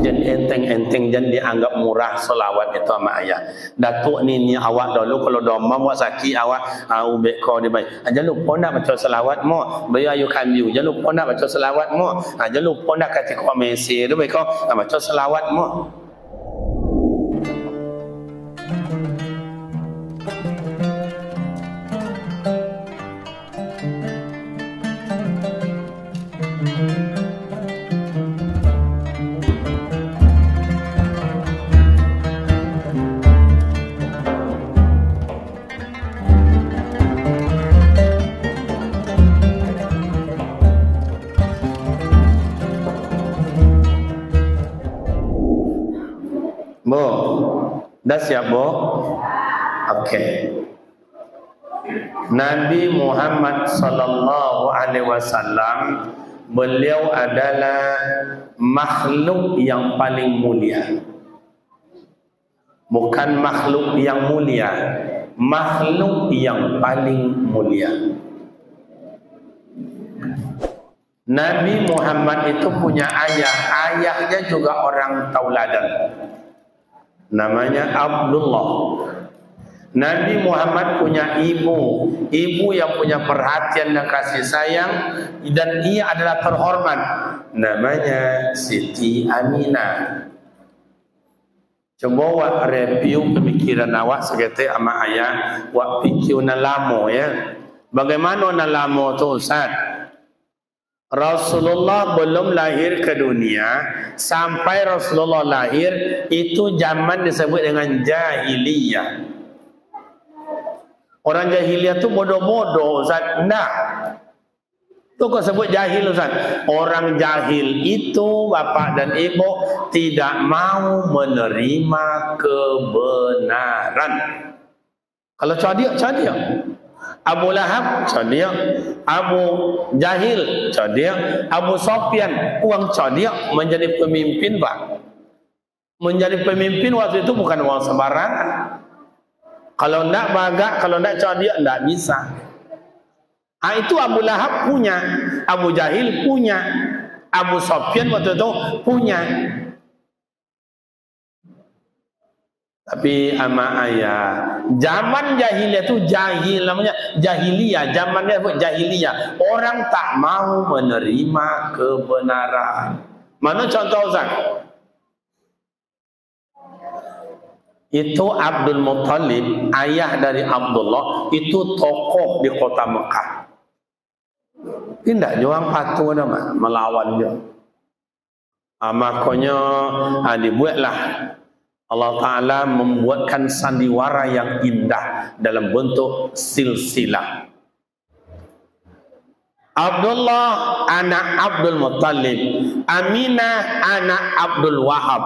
jen enteng-enteng jen dianggap murah selawat itu sama ayah. Datuk ni awak dulu kalau domam awak sakit awak ubek kau dia baik. Jangan lupa nak baca selawat mo. Bayu ayu kambiu. Jangan lupa nak baca selawat mo. Jangan lupa nak kata kau mesej dia baik kau baca selawat mo. Bo, dah siap bo? Okey. Nabi Muhammad sallallahu alaihi wasallam beliau adalah makhluk yang paling mulia. Bukan makhluk yang mulia, makhluk yang paling mulia. Nabi Muhammad itu punya ayah, ayahnya juga orang tauladan. Namanya Abdullah. Nabi Muhammad punya ibu, ibu yang punya perhatian dan kasih sayang, dan ia adalah terhormat. Namanya Siti Aminah. Coba awak review pemikiran awak seperti ama ayah, awak fikir nalamo ya. Bagaimana nalamo tu Ustaz? Rasulullah belum lahir ke dunia, sampai Rasulullah lahir itu zaman disebut dengan jahiliyah. Orang jahiliyah tu bodoh-bodoh Ustaz. Nah, tu kau sebut jahil Ustaz. Orang jahil itu bapak dan ibu tidak mau menerima kebenaran. Kalau cadiak, cadiak. Abu Lahab cadiak, Abu Jahil cadiak, Abu Sufyan uang cadiak menjadi pemimpin Pak. Menjadi pemimpin waktu itu bukan uang sembarangan. Kalau ndak bagak, kalau ndak cadiak ndak bisa. Itu Abu Lahab punya, Abu Jahil punya, Abu Sufyan waktu itu punya. Tapi ama ayah, zaman jahiliyah itu jahil namanya jahiliyah, zamannya jahiliyah. Orang tak mau menerima kebenaran. Mana contoh Ustaz? Itu Abdul Muttalib, ayah dari Abdullah, itu tokoh di kota Mekah. Tidak juang patuh nama melawan dia. Makanya dibuatlah Allah Ta'ala membuatkan sandiwara yang indah dalam bentuk silsilah. Abdullah anak Abdul Muttalib, Aminah anak Abdul Wahab.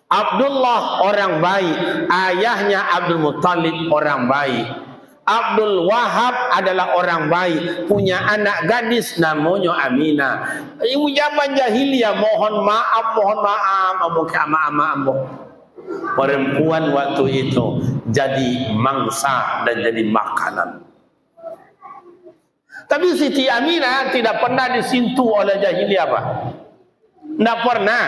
Abdullah orang baik, ayahnya Abdul Muttalib orang baik. Abdul Wahab adalah orang baik, punya anak gadis namanya Aminah. Ibu zaman jahiliyah mohon maaf, abu ama. Perempuan waktu itu jadi mangsa dan jadi makanan. Tapi Siti Aminah tidak pernah disentuh oleh jahiliyah Pak. Tidak pernah.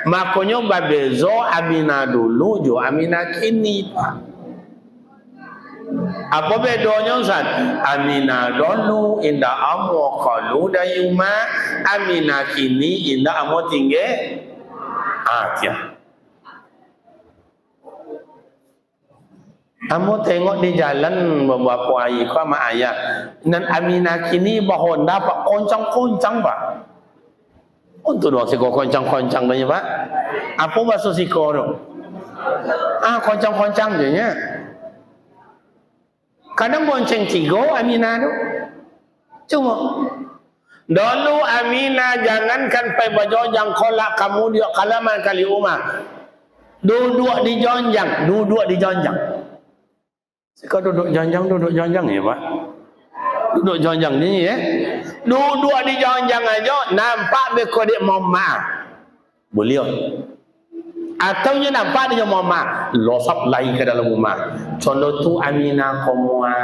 Makanya babezo Aminah dulu jo Aminah kini Pak. Apa bedanya Ustaz? Aminah dulu indah amu qalu dayuma, Aminah kini indah amu tinggi ya. Kamu tengok di jalan beberapa hari kau sama ayah. Dan Aminah kini bahon dapat koncang-koncang Pak. Untuk doang siko koncang-koncang banyak Pak. Apa bahasa siko tu? Koncang-koncang je nya. Kadang bonceng tiga Aminah tu. Cuma dulu Aminah jangankan pai bajojang kolak kamu dia kalaman kali rumah. Duduk di jonjang, Kau duduk janjang ya Pak. Duduk janjang ni ya. Duduk di janjang aja nampak bekodik mama. Boleh. Atau nya nampak dia mama losap lagi ke dalam rumah. Contoh tu Aminah komua.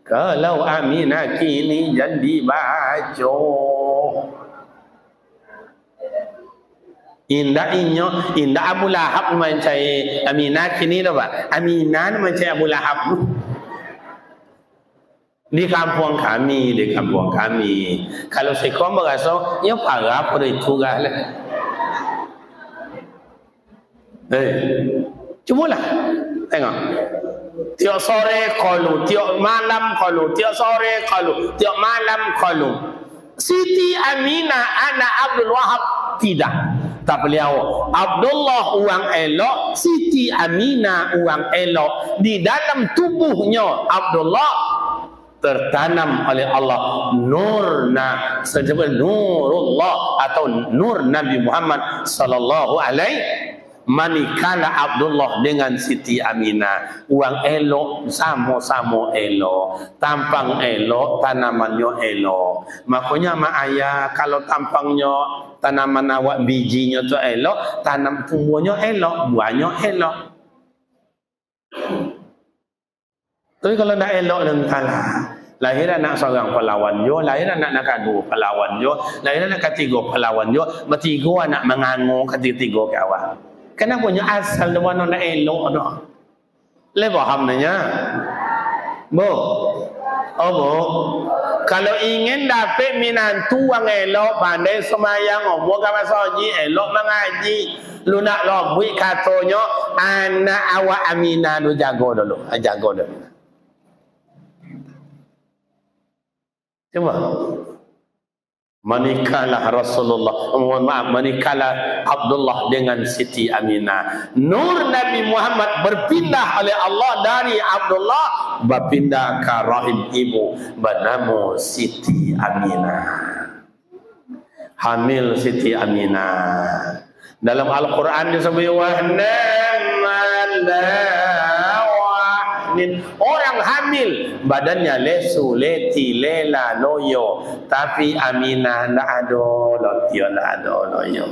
Kalau Aminah kini jadi baco. Indah inyo, indah Abu Lahab mencari Aminah kini dah pak. Aminah mencari Abu Lahab. Di kampung kami, Kalau sekom berasa, ya parah pada itu lah. Cubalah tengok. Tiap sore qalu, tiap malam qalu, tiap sore qalu, tiap malam qalu. Siti Aminah anak Abdul Wahab tidak. Tak beliau Abdullah orang elok, Siti Aminah orang elok. Di dalam tubuhnya Abdullah tertanam oleh Allah nurna, sebab nurullah atau nur Nabi Muhammad sallallahu alaihi. Manikala Abdullah dengan Siti Aminah orang elok, sama-sama elok, tampang elok, tanamannya elok. Makanya mak ayah kalau tampangnya tanaman awak bijinya tu elok, tanam tumbuhnya elok, buahnya elok. Tapi kalau nak elok lentala, lahir anak seorang pahlawan jo, lahir anak nak kadu pahlawan jo, lahir anak ketiga pahlawan jo, bertiga anak mengangu ketiga kawan. Kenapa punya asal dia mana nak elok dah. Le faham nanya? Bu. Oh bu. Kalau ingin dapat minantu yang elok, pandai semayang, omong ke masa haji, elok mengaji, lu nak lobui katanya, anak awak Aminah lu jago dulu. Jago dulu. Cuba. Menikalah Rasulullah, menikalah Abdullah dengan Siti Aminah. Nur Nabi Muhammad berpindah oleh Allah dari Abdullah berpindah ke rahim ibu bernama Siti Aminah. Hamil Siti Aminah. Dalam Al-Quran disebut orang hamil badannya lesu, leti, lela, loyo, tapi Aminah ndak ada, lotio ndak ada loyo.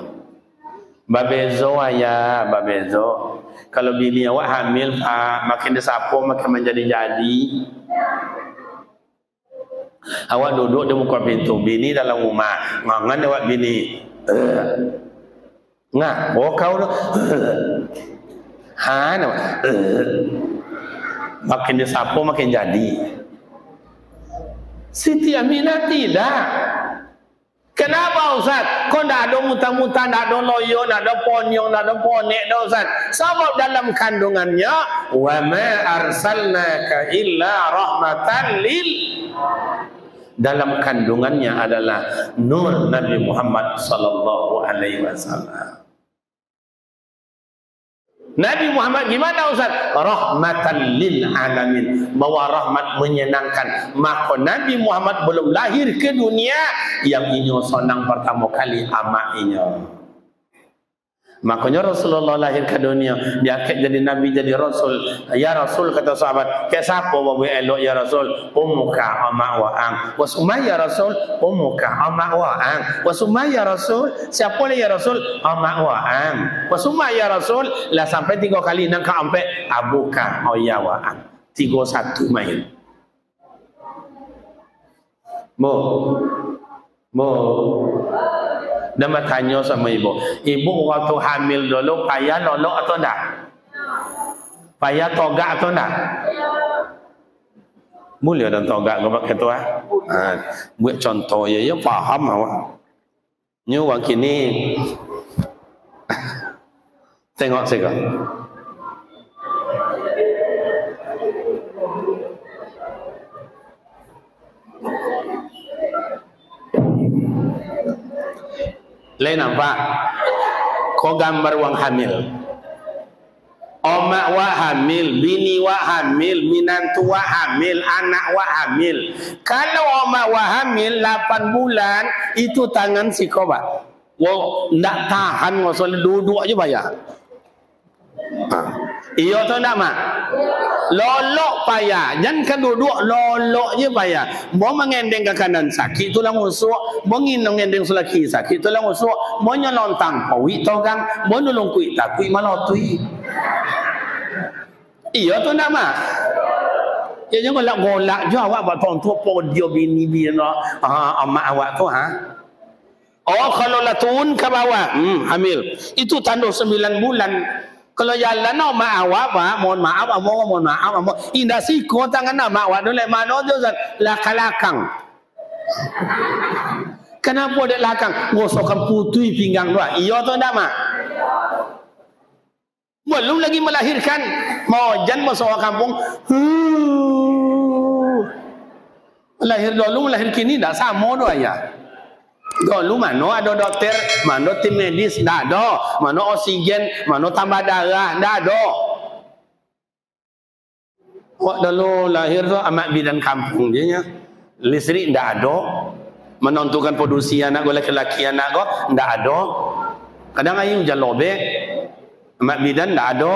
Babezo ayah, babezo. Kalau bini awak hamil, makin disapu makin menjadi-jadi. Awak duduk di muka pintu, bini dalam rumah, ngangan awak bini. Ngah, oh kau tu. Makin disapu makin jadi. Siti Aminah tidak. Kenapa Ustaz? Kau tak ada muta-muta, tak ada loyo, tak ada ponyong, tak ada ponek dah Ustaz. Sebab dalam kandungannya wa ma arsalnaka illa rahmatan lil. Dalam kandungannya adalah nur Nabi Muhammad sallallahu alaihi wasallam. Nabi Muhammad gimana Ustaz? Rahmatan lil alamin. Bawa rahmat menyenangkan. Maka Nabi Muhammad belum lahir ke dunia, yang ini sonang pertama kali amaknya. Makanya Rasulullah lahir ke dunia, dia jadi Nabi, jadi Rasul. Ya Rasul, kata sahabat, ke siapa bawa elok ya Rasul? Ummuka amak wa'ang. Wasumai ya Rasul? Ummuka amak wa'ang. Wasumai ya Rasul? Siapa lah ya Rasul? Amak wa'ang. Wasumai ya Rasul? Lah sampai 3 kali nak sampai abuka ya wa'ang. 3-1 main. Dan bertanya sama ibu, ibu waktu hamil dulu payah lolok atau tak? Payah togak atau tak? Boleh dan togak kau pakai tu buat contoh ya, faham awak. Ni orang kini tengok saya. Lain nampak? Kau gambar wang hamil. Omak wa hamil, bini wa hamil, minantu wa hamil, anak wa hamil. Kalau omak wa hamil 8 bulan, itu tangan si koba. Wow, ndak tahan ngosol duduk aja bayar. Iya atau tak mak? Lolok payah. Jangan kan duduk lolok je payah. Mau mengendeng ke kanan sakit tulang rusuk, mau ngendeng selaki sakit tulang rusuk, mau nyolontang pawi togang, mau nolong kuih takui malotui. Iya atau tak mak? Ya jangan golak je awak buat tonton podio bini-bini amak awak tu Oh, kalau lah turun ke bawah, hamil. Itu tanda 9 bulan. Kalau jalan mak awak, mohon maaf, mohon maaf. Indah siko tangan mak awak dulu mana tu lakang. Kenapa dia lakang? Gosokkan putui pinggang dua. Iya tu ndak mak? Belum lagi melahirkan. Mojan masuk kampung. Lahir dulu, lahir kini ndak sama doa ya. Dulu mana ada dokter, mana tim medis, tak ada. Mana oksigen, mana tambah darah, tak ada. Waktu dulu lahir tu amat bidan kampung dia nya. Listrik tak ada. Menentukan produksi anak lelaki anak kau tak ada. Kadang ayu hujan lobek. Amat bidan tak ada.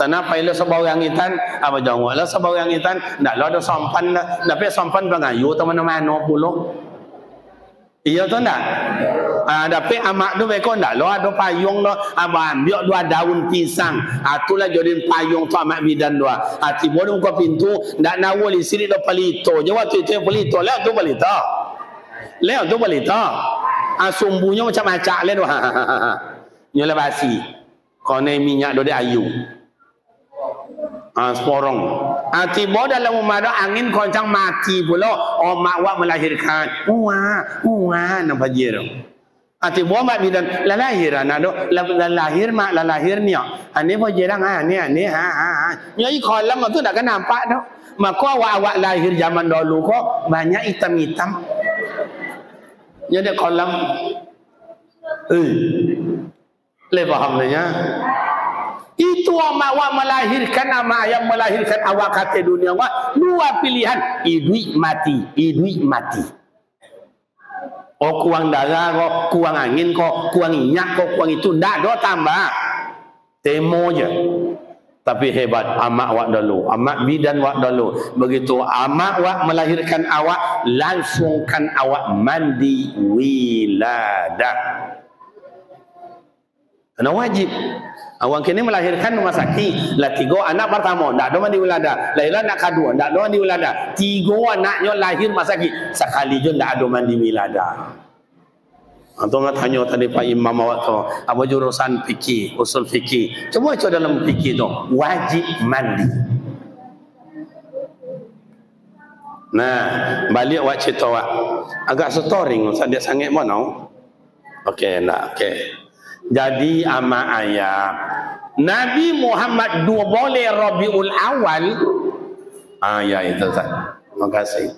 Tanah payah sebarang itan, apa jawab lah sebarang itan. Tak ada sampan lah. Tapi sampan pengayu tu mana-mana puluh. Iya tu tak? Tapi amak tu mereka tak lo ada payung lo. Ambil 2 daun pisang. Itulah jadi payung tu amak bidan dua. Tiba dia buka pintu. Tak nawal istri dia pelito. Je waktu itu pelito. Lewat tu pelito. Lewat tu pelito. Sumbunya macam macam le tu. Nyolah basi. Kau ni minyak dia ayu. Sporong. Tiba dalam rumah ada angin koncang mati pula. Oh mak wak melahirkan. Wah, nampak je tu. Tiba mak bidan lahir anak tu. Lahir mak lahir ni. Ani pun jerang ni. Nyai kolam tu tak kan nampak tu. Maka awak lahir zaman dulu kok banyak hitam-hitam. Jadi kolam. Le faham dia. Itu awak melahirkan nama yang melahirkan awak kata dunia awak 2 pilihan, hidup mati. Oh kurang darah kok, kurang angin kok, kurang minyak kok, kurang itu ndak ada tambah. Temo je. Tapi hebat amak awak dulu, amak bidan awak dulu. Begitu amak awak melahirkan awak, langsungkan awak mandi wiladah. Kena wajib. Awak kini melahirkan rumah sakit. Lah 3 anak pertama, tak ada mandi wilada. Lahirlah anak kedua, tak ada mandi wilada. 3 anaknya lahir rumah sakit. Sekali je tak ada mandi wilada. Atau nak tanya tadi Pak Imam awak tu, apa jurusan fikih, usul fikih. Coba baca dalam fikih tu, wajib mandi. Nah, balik awak cerita awak. Agak storing, dia sangat mana? Okey, nak okey. Jadi ama ayah Nabi Muhammad 2 boleh Rabiul Awal. Ya itu Ustaz. Terima kasih.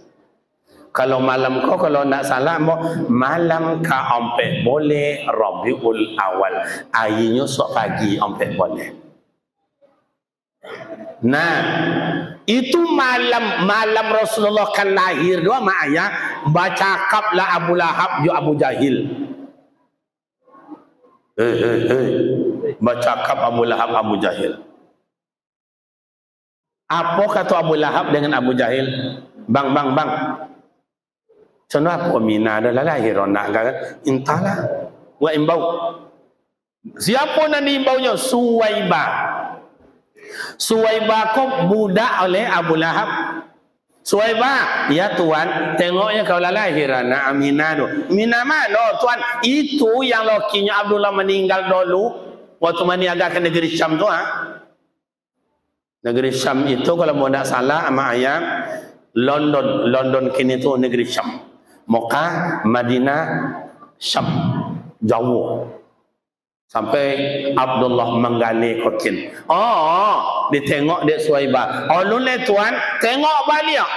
Kalau malam kau kalau nak salah malam ka ompet boleh Rabiul Awal. Ayinya sok pagi ompet boleh. Nah, itu malam Rasulullah kan lahir dua mak ayah baca kaplah Abu Lahab jo Abu Jahil. Baca kap Abu Lahab Abu Jahil. Apa kata Abu Lahab dengan Abu Jahil? Bang. Contoh apa mina adalah lahir nak kan? Intahlah. Wa imbau. Siapa nak diimbaunya? Suwaibah. Suwaibah kau budak oleh Abu Lahab. Suwaibah, ya tuan, tengoknya kau lahir anak Aminah tu. Aminah mana tuan? Itu yang lakinya Abdullah meninggal dulu waktu meniaga ke negeri Syam tu Negeri Syam itu kalau mau tak salah ama ayam London kini tu negeri Syam. Mekah, Madinah, Syam, jauh. Sampai Abdullah menggali kokin. Ditengok dia Suwaibah. Lulai tuan, tengok balik.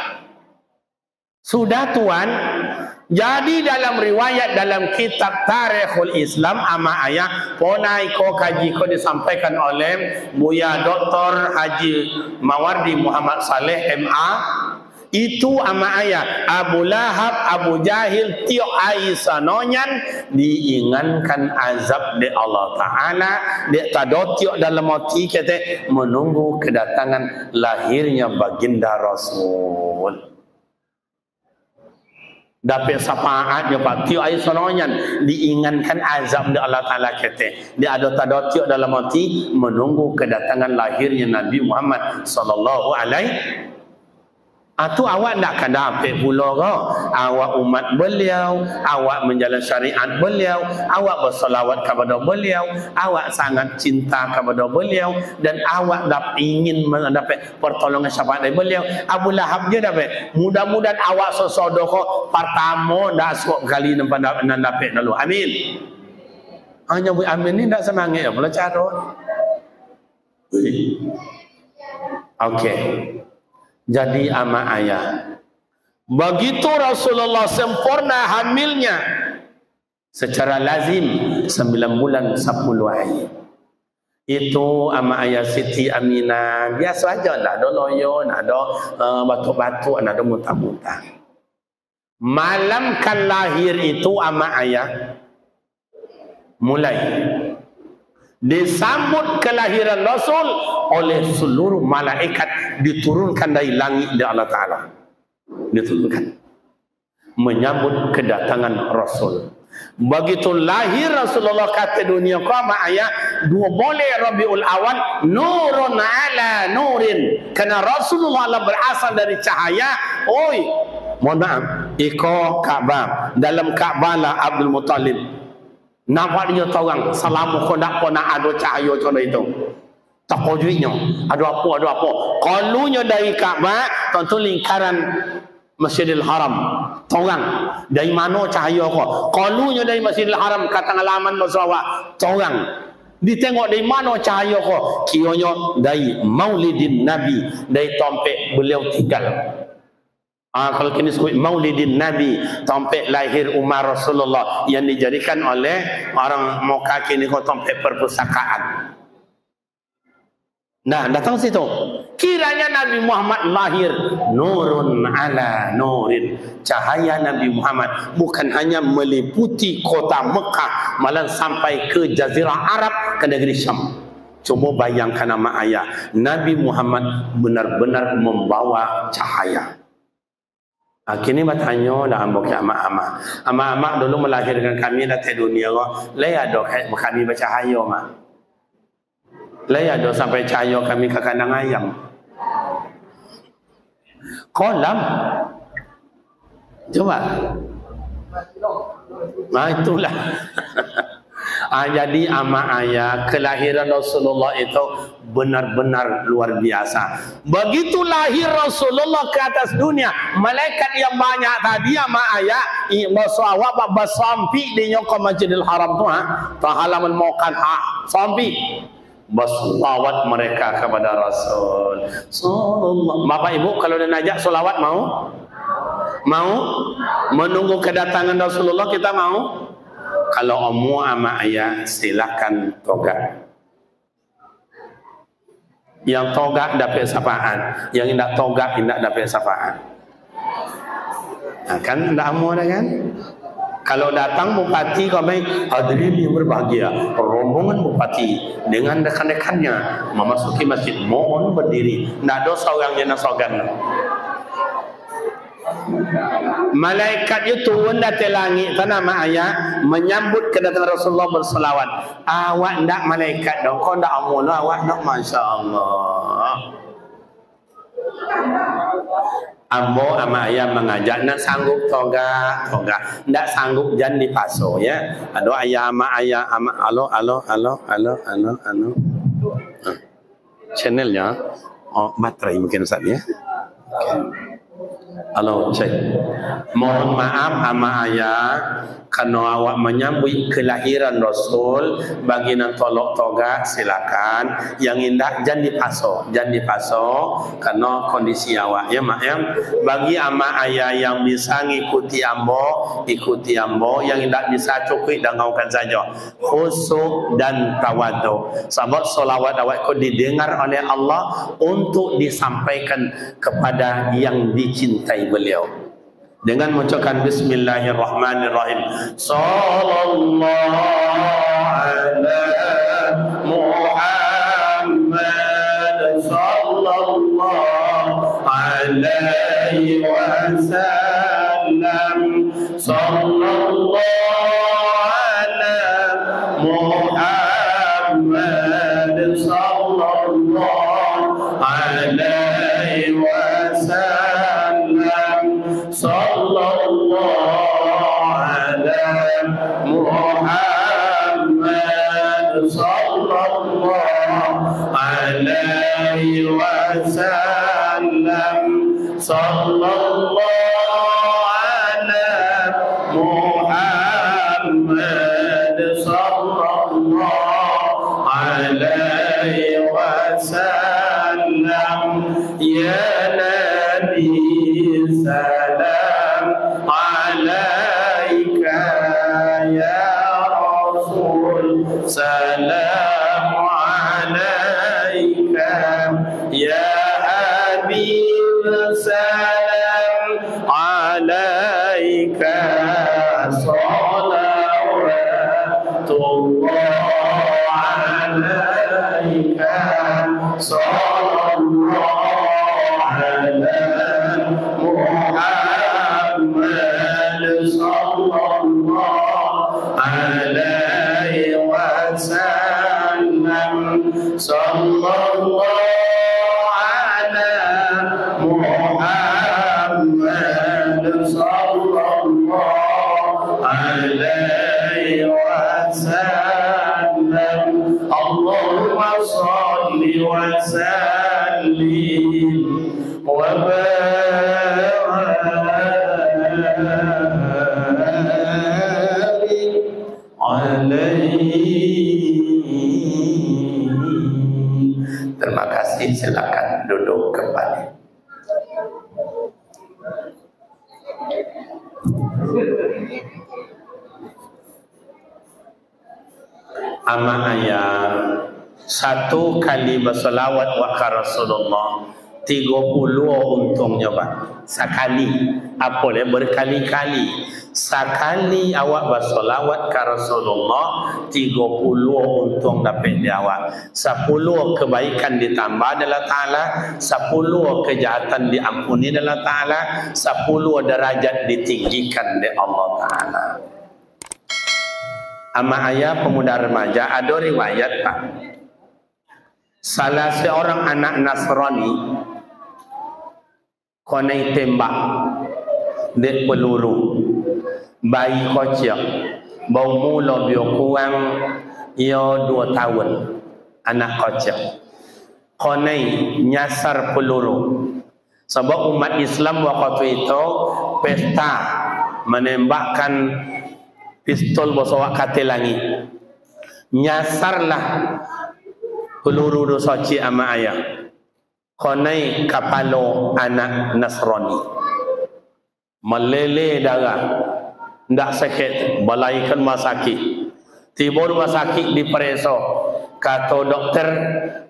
Sudah tuan. Jadi dalam riwayat dalam kitab Tarikhul Islam ama ayah ponai ko kaji ko disampaikan oleh Buya Dr. Haji Mawardi Muhammad Saleh MA. Itu ama ayah Abu Lahab, Abu Jahil, Tio Aisyah nonyan diingatkan azab di Allah Ta'ala. Dia tadotiok dalam mati kata menunggu kedatangan lahirnya baginda Rasul. Dapat syafaatnya Pak Tio Aisyah nonyan diingatkan azab di Allah Ta'ala kata. Dia ada tadotiok dalam mati menunggu kedatangan lahirnya Nabi Muhammad sallallahu alaihi. Tu awak nak dapat pula ke? Awak umat beliau, awak menjalankan syariat beliau, awak berselawat kepada beliau, awak sangat cinta kepada beliau, dan awak ingin mendapat pertolongan syafaat dari beliau. Abu Lahab je dapat. Mudah-mudahan awak sesodoko pertama dah suap kali nampak dapat dulu. Amin. Hanya bu amin ni tak senang ya, pula cara. Okey. Jadi ama ayah. Begitu Rasulullah sempurna hamilnya secara lazim 9 bulan 10 hari. Itu ama ayah Siti Aminah biasa aja, tak ada loyo, tak ada batuk-batuk, tak ada muntah-muntah. Malam kan lahir itu ama ayah mulai disambut kelahiran Rasul oleh seluruh malaikat, diturunkan dari langit dari Allah Ta'ala, diturunkan menyambut kedatangan Rasul. Begitu lahir Rasulullah kata dunia kama ayat 2 boleh Rabiul Awal nurun ala nurin, kerana Rasulullah berasal dari cahaya. Oi, mohon maaf, iko Ka'bah, dalam Ka'bah lah Abdul Muttalib nampak dia orang salamu konak ada cahaya macam itu. Tak kojuinya. Ada apa. Kalunya dari Kaabah, tentu lingkaran Masjidil Haram. Torang. Dari mana cahaya kau? Kalunya dari Masjidil Haram, kata alaman Rasulullah. Torang. Ditengok dari mana cahaya kau? Kiranya dari Maulidin Nabi, dari tempat beliau tinggal. Kalau kini sebut Maulidin Nabi, tempat lahir Umar Rasulullah yang dijadikan oleh orang Mekah kini tempat perpustakaan. Nah, datang situ. Kiranya Nabi Muhammad lahir nurun ala nurin. Cahaya Nabi Muhammad bukan hanya meliputi kota Mekah, malah sampai ke Jazirah Arab, ke negeri Syam. Cuma bayangkan nama ayah, Nabi Muhammad benar-benar membawa cahaya. Kini bertanya dah ambok ama-ama. Ama-ama dulu melahirkan kami datang dunia kau. Lai ada kami bercahaya mak. Lai ada sampai cahaya kami ke kandang ayam. Kolam. Coba. Nah itulah. Jadi ama ayah kelahiran Rasulullah itu benar-benar luar biasa. Begitu lahir Rasulullah ke atas dunia, malaikat yang banyak tadi ama ayah bersuawab bersampi di nyokong Masjidil Haram tu halaman makan sampi berselawat mereka kepada Rasul sallallahu. Bapak Ibu kalau dia najak selawat mau menunggu kedatangan Rasulullah, kita mau? Kalau omu ama ayah silakan togak. Yang togak dapat syafaat, yang tidak togak tidak dapat syafaat. Nah, kan tidak amu ada kan? Kalau datang bupati kami hadirin yang berbahagia, rombongan bupati dengan rekan-rekannya memasuki masjid, mohon berdiri. Tidak ada seorang yang nasogan. Malaikat itu turun dari langit tanah ayah menyambut kedatangan Rasulullah berselawat. Awak ndak malaikat dong, kau ndak amun awak ndak, masya Allah. Ambo ama ayah mengajak nak sanggup toga, ndak sanggup jangan dipaso ya. Ada ayah ama alo. Channelnya baterai mungkin Ustaz ya. Okay. Halo, cek. Mohon maaf ama ayah karena awak menyambut kelahiran Rasul, bagi nak tolok toga silakan. Yang indah jangan dipaso karena kondisi awak ya mak ya. Bagi ama ayah yang bisa ikuti ambo, yang tidak bisa cukup dengarkan saja. Khusyuk dan tawadhu. Sebab solawat awak itu didengar oleh Allah untuk disampaikan kepada yang dicintai beliau. Dengan mengucapkan bismillahirrahmanirrahim. Sallallahu ala Muhammad sallallahu alaihi wasallam. Sallallahu ala Muhammad sallallahu alaihi wasallam. Muhammad sallallahu alaihi wasallam. Sallallahu ala Muhammad sallallahu alaihi wasallam. Ya Nabi salam alaika, ya Rasul salam alaika, ya Habib salam alaika, salawatullah alaika, sallallahu ala Muhammad sallallahu alaihi wasallam. Sallallahu ala Muhammad sallallahu alaihi wasallam. Allahumma salli wa sallim wa terima kasih, silakan duduk kembali. Ama ayat satu kali berselawat wa Rasulullah 30 untungnya Pak. Sekali, apa boleh berkali-kali. Sekali awak bersolawat ke Rasulullah 30 untung dapat di awak. 10 kebaikan ditambah Allah Ta'ala, 10 kejahatan diampuni Allah Ta'ala, 10 derajat ditinggikan oleh Allah Ta'ala. Ama ayah pemuda remaja ada riwayat Pak. Salah seorang anak Nasrani konai tembak dek peluru bayi kocok bau mula bio kurang ia 2 tahun anak kocok konai nyasar peluru sebab umat Islam waktu itu pesta menembakkan pistol bosowak kate langit nyasarlah peluru dosoci ama ayah konai kapalo anak Nasrani melele darah ndak sakit balaikan rumah sakit tiba rumah sakit diperiksa kata doktor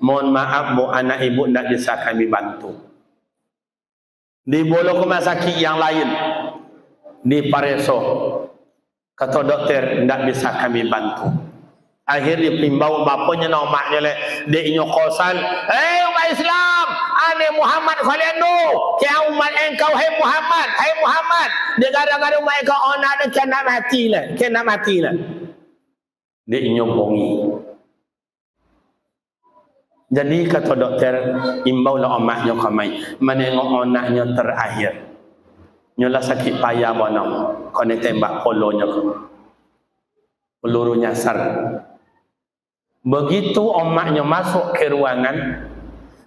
mohon maaf bu anak ibu ndak bisa kami bantu dibawa ke rumah sakit yang lain diperiksa kata doktor ndak bisa kami bantu akhirnya pimbau bapaknya nak maknya le dek inyo kosan umat Islam ane Muhammad kalian no kia umat engkau hai Muhammad dia gara-gara umat engkau ona dan kena mati lah dek inyo bongi jadi kata doktor imbau lah omaknya kamai menengok onaknya terakhir nyolah sakit payah bonong kone tembak polonya peluru nyasar. Begitu omaknya masuk ke ruangan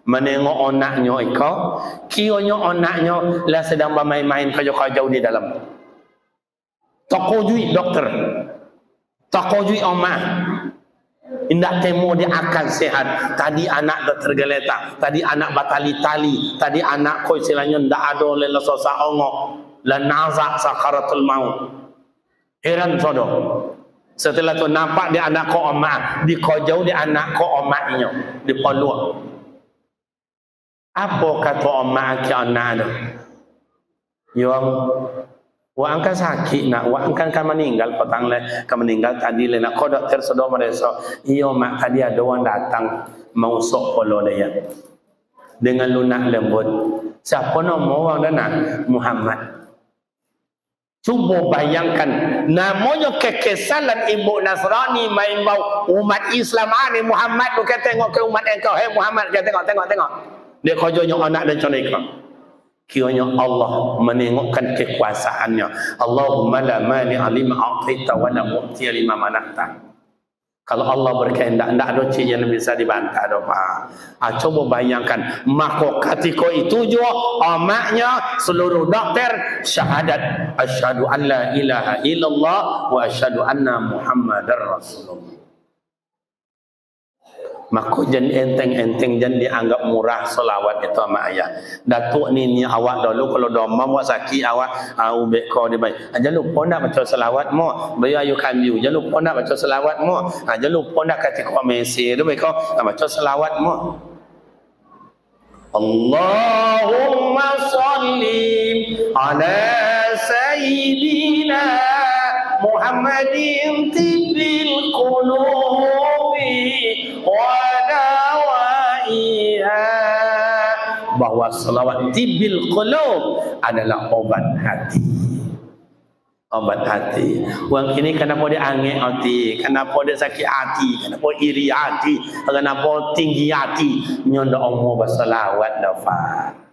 menengok onaknya iko kionya onaknya lah sedang bermain-main kajau-kajau di dalam toko jui dokter toko jui omak indak temu dia akan sehat tadi anak dah tergeletak tadi anak batali-tali tadi anak kau istilahnya ndak ada lela sosa ongok lan nazak sakaratul maut heran sodo. Setelah tu nampak dia anak ko omak, di kojau dia anak ko omaknya, di poluk. Apa kata omak ke anak tu? Yang wa angkan sakit nak, wa angkan kan meninggal petang le, kan meninggal tadi le nak ko dokter sudah merasa, iyo mak tadi ada orang datang mau sok polo dia. Dengan lunak lembut. Siapa nama orang dana? Muhammad. Cuba bayangkan namanya kekesalan ibu Nasrani main bau umat Islam ni Muhammad tu kita tengok ke umat engkau hey Muhammad kita tengok dia kojonya anak dan contoh kiranya Allah menengokkan kekuasaannya. Allahumma la mani'a lima a'taita wa la mu'tiya lima mana'ta. Kalau Allah berkehendak, tidak ada cik yang bisa dibantah. Coba bayangkan, maka ketika itu juga amaknya seluruh dokter syahadat asyhadu an la ilaha illallah wa asyhadu anna muhammadar rasulullah. Maka jangan enteng-enteng, jangan dianggap murah selawat itu sama ayah. Datuk ni awak dulu kalau domam awak sakit awak ubek kau dia baik. Jangan lupa nak baca selawat mo. Bayar ayu kambiu. Jangan lupa nak baca selawat mo. Jangan lupa nak kata kau mesej dia baik kau baca selawat mo. Allahumma salli ala sayyidina Muhammadin tibbil qulubi wa dawaiha. Bahwa selawat tibbil qulub adalah obat hati. Obat hati. Orang kini kenapa dia angin hati, kenapa dia sakit hati, kenapa iri hati, kenapa tinggi hati, nyondo Allah berselawat dapat.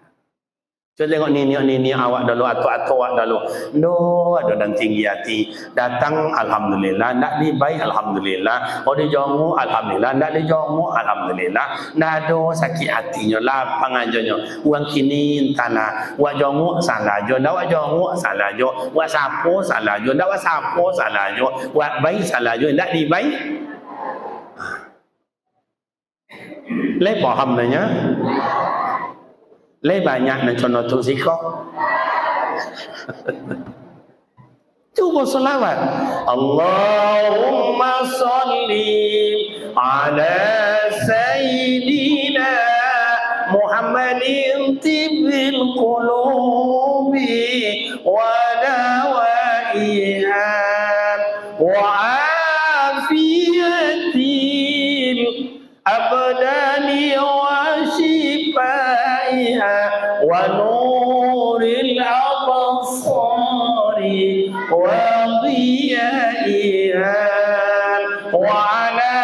Kita tengok nini awak dulu atau awak dulu. No, ada dan tinggi hati. Datang alhamdulillah, nak dibaik alhamdulillah. Oh dijongu alhamdulillah, nak dijongu alhamdulillah. Nak ada sakit hatinya, lapang ajanya. Uang kini entahlah. Wak jongu salah jo, ndak wak jongu salah jo. Wak sapo salah jo, ndak wak sapo salah jo. Wak baik salah jo, ndak dibaik. Le paham nanya? Le banyak nak contoh tu sikok. Cuba selawat. Allahumma salli ala sayyidina Muhammadin tibbil qulubi wa dawaiha wa afiyatil abdani wa shifaiha wa nuril absari wa dhiyaiha wa ala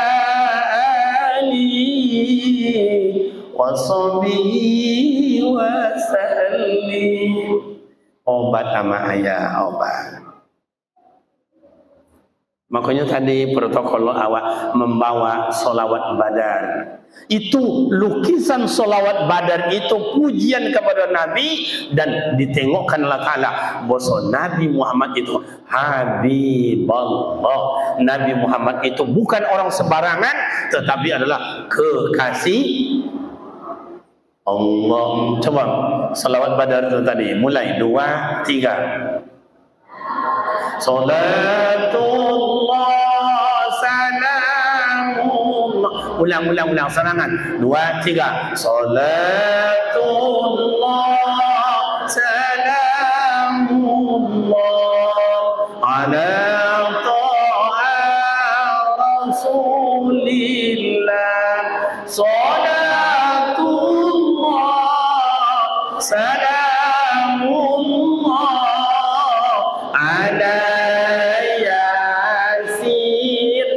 alihi wa sahbihi wa sallim. Obat sama ayah obat. Makanya tadi protokol awak membawa solawat badar. Itu lukisan solawat badar itu pujian kepada Nabi dan ditengokkan Allah Ta'ala bahwa Nabi Muhammad itu Habibullah. Nabi Muhammad itu bukan orang sembarangan tetapi adalah kekasih Allah. Coba solawat badar itu tadi mulai 2, 3. Salatullah salamullah. Ulang serangan 2, 3. Salatullah salamullah ala ta'a rasulillah. Salatullah salamullah ala Yasin